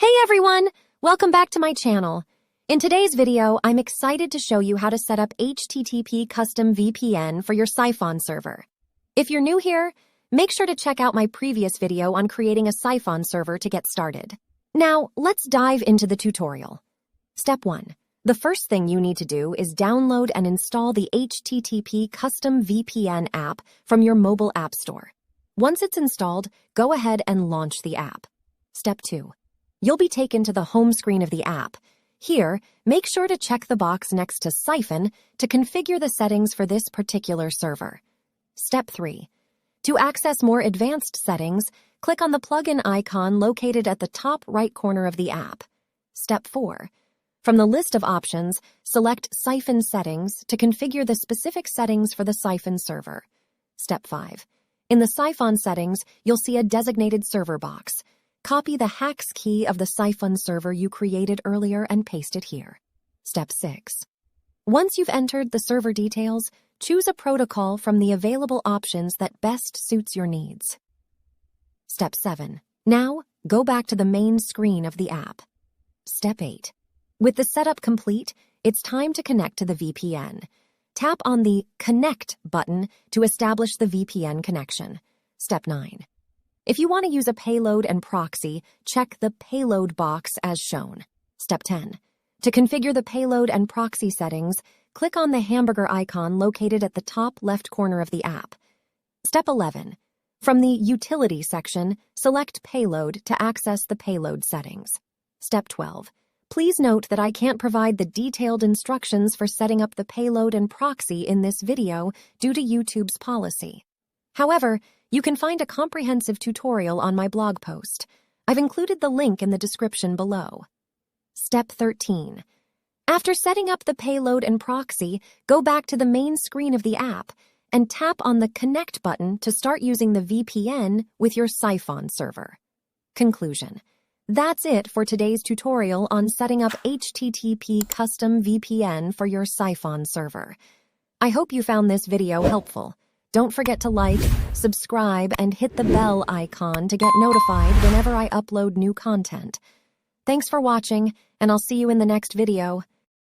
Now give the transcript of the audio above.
Hey everyone! Welcome back to my channel. In today's video, I'm excited to show you how to set up HTTP custom VPN for your PSIPHON server. If you're new here, make sure to check out my previous video on creating a PSIPHON server to get started. Now, let's dive into the tutorial. Step 1. The first thing you need to do is download and install the HTTP custom VPN app from your mobile app store. Once it's installed, go ahead and launch the app. Step 2. You'll be taken to the home screen of the app. Here, make sure to check the box next to PSIPHON to configure the settings for this particular server. Step 3. To access more advanced settings, click on the plugin icon located at the top right corner of the app. Step 4. From the list of options, select PSIPHON Settings to configure the specific settings for the PSIPHON server. Step 5. In the PSIPHON settings, you'll see a designated server box. Copy the hex key of the PSIPHON server you created earlier and paste it here. Step 6. Once you've entered the server details, choose a protocol from the available options that best suits your needs. Step 7. Now, go back to the main screen of the app. Step 8. With the setup complete, it's time to connect to the VPN. Tap on the Connect button to establish the VPN connection. Step 9. If you want to use a payload and proxy, check the Payload box as shown. Step 10. To configure the payload and proxy settings, click on the hamburger icon located at the top left corner of the app. Step 11. From the Utility section, select Payload to access the payload settings. Step 12. Please note that I can't provide the detailed instructions for setting up the payload and proxy in this video due to YouTube's policy. However, you can find a comprehensive tutorial on my blog post. I've included the link in the description below. Step 13. After setting up the payload and proxy, go back to the main screen of the app and tap on the Connect button to start using the VPN with your PSIPHON server. Conclusion. That's it for today's tutorial on setting up HTTP custom VPN for your PSIPHON server. I hope you found this video helpful. Don't forget to like, subscribe, and hit the bell icon to get notified whenever I upload new content. Thanks for watching, and I'll see you in the next video.